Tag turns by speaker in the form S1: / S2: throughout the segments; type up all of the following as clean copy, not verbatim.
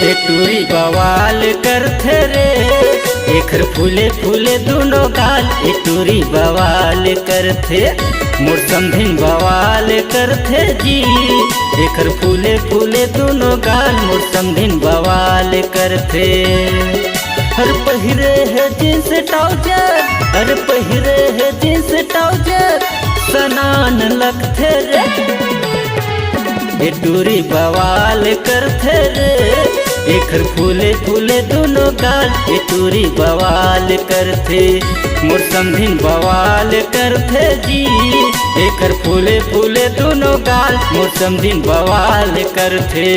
S1: टूरी बवाल करथे रे एखर फूले फूले दोनों गाल। टूरी बवाल करथे मोर समधिन बवाल करथे जी। एखर फूले फूले दोनों गाल मोर समधिन बवाल करथे। हर पहिरे है जींस ट्राउजर, हर पहिरे है जींस ट्राउजर सनान लगथे रे। टूरी बवाल करथे रे एखर फूले फूले दोनों गाल। टूरी बवाल करथे मोर समधिन बवाल करथे जी। एखर फूले फूले दोनों गाल मोर समधिन बवाल करथे।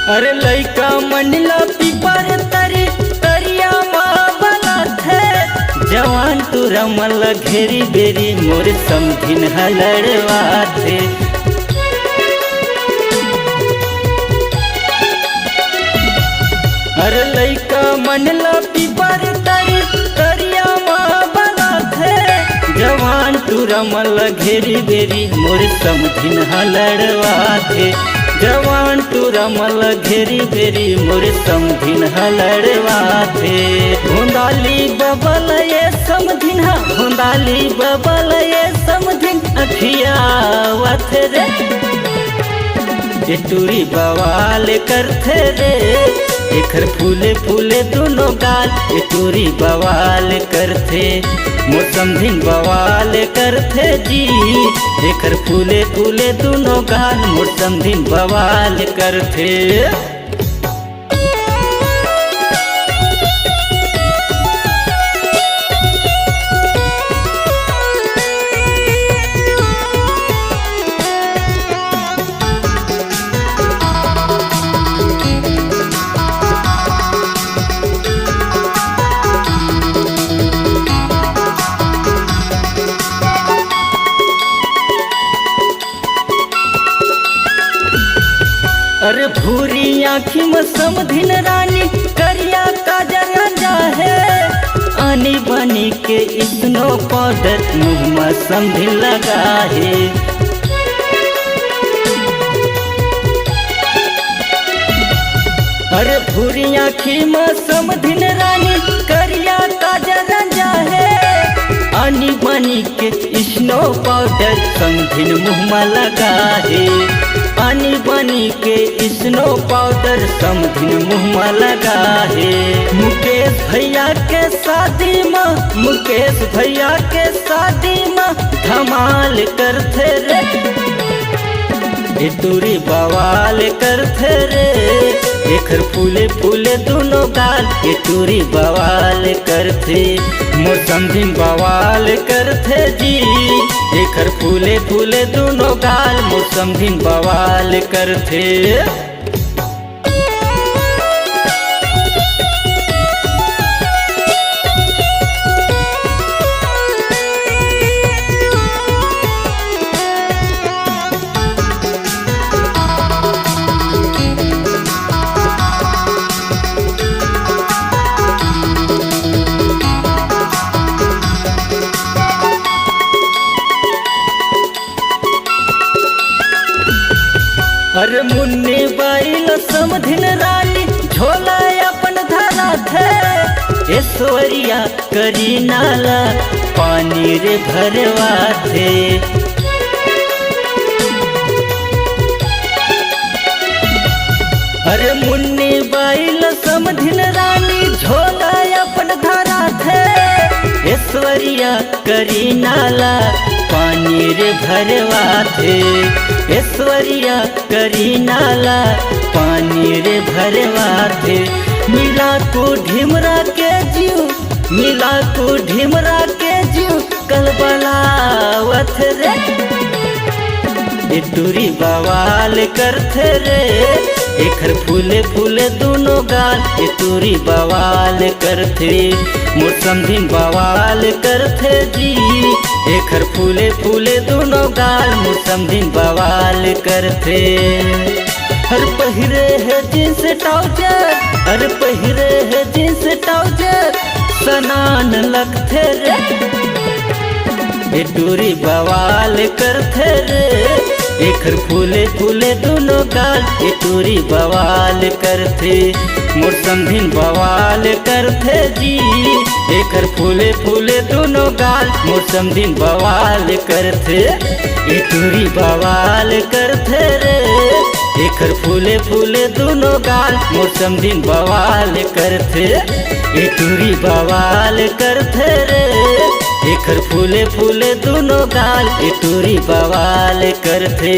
S1: अरे लइका मंडला पीपर तरी तरिया माँ बलत है। जवान तू रमल घेरी बेरी मोर समधिन हलड़वा थे। अरे लइका मंडला पीपर तरी तरिया माँ बलत है। जवान तू रमल घेरी बेरी मोर समधिन हलड़वा थे। जवान तू रमल घेरी बेरी मोर समधिन हलड़वा थे। भोंदाली बबल ये समधिन भोंदाली बबल ये समधिन अखियावत रे। टूरी बवाल करथे रे एखर फूले फूले दोनों गाल। टूरी बवाल करथे मोर समधिन बवाल करथे जी। एखर फूले फूले दोनों गाल मोर समधिन बवाल करथे। अरे भूरी आँखी में समधिन रानी करिया काजर रंजा है। आनी बनी के स्नो पाउडर मुँह में समधिन लगा है। अरे भूरी आँखी में समधिन रानी करिया काजर रंजा है। आनी बनी के स्नो पाउडर समधिन मुँह में लगा है। पानी बनी के स्नो पाउडर समधिन मुँह में लगा है। मुकेश भैया के शादी में मुकेश भैया के शादी में धमाल करथे रे। टूरी बवाल करथे रे एखर फूले फूले दोनों गाल। टूरी बवाल करथे मोर समधिन बवाल करथे जी। एखर फूले फूले दोनों गाल मोर समधिन बवाल करथे। अरे मुन्नी बाइल समधिन रानी झोला अपन धरा थे। ऐश्वर्या करी नाला पानी रे भरवा थे। अरे मुन्नी बाइल समधिन रानी झोला अपन धरा थे। ऐश्वर्या करी नाला पानी रे भरवा थे। ऐश्वर्या करी नाला पानी रे भरवा थे। मिला को ढिमरा के जीव मिला को ढिमरा के जीव कल बलावत रे। टूरी बवाल करथे रे एखर फूले फूले दोनों गाल ए टूरी बवाल करथे मोर समधिन बवाल करथे जी। एखर फूले फूले दोनों गाल मोर समधिन बवाल करथे। हर पहिरे है जींस ट्राउजर, हर पहिरे है जींस ट्राउजर सनान लगथे रे ए टूरी बवाल करथे रे। एखर फूले फूले दोनों गाल ए टूरी बवाल करथे मोर समधिन बवाल करथे जी। एखर फूले फूले दोनों गाल मोर समधिन बवाल करथे ए टूरी बवाल करथे रे। एखर फूले फूले दोनों गाल मोर समधिन बवाल करथे ए टूरी बवाल करथे रे। एखर फूले फूले दोनों गाल ए टूरी बवाल करथे।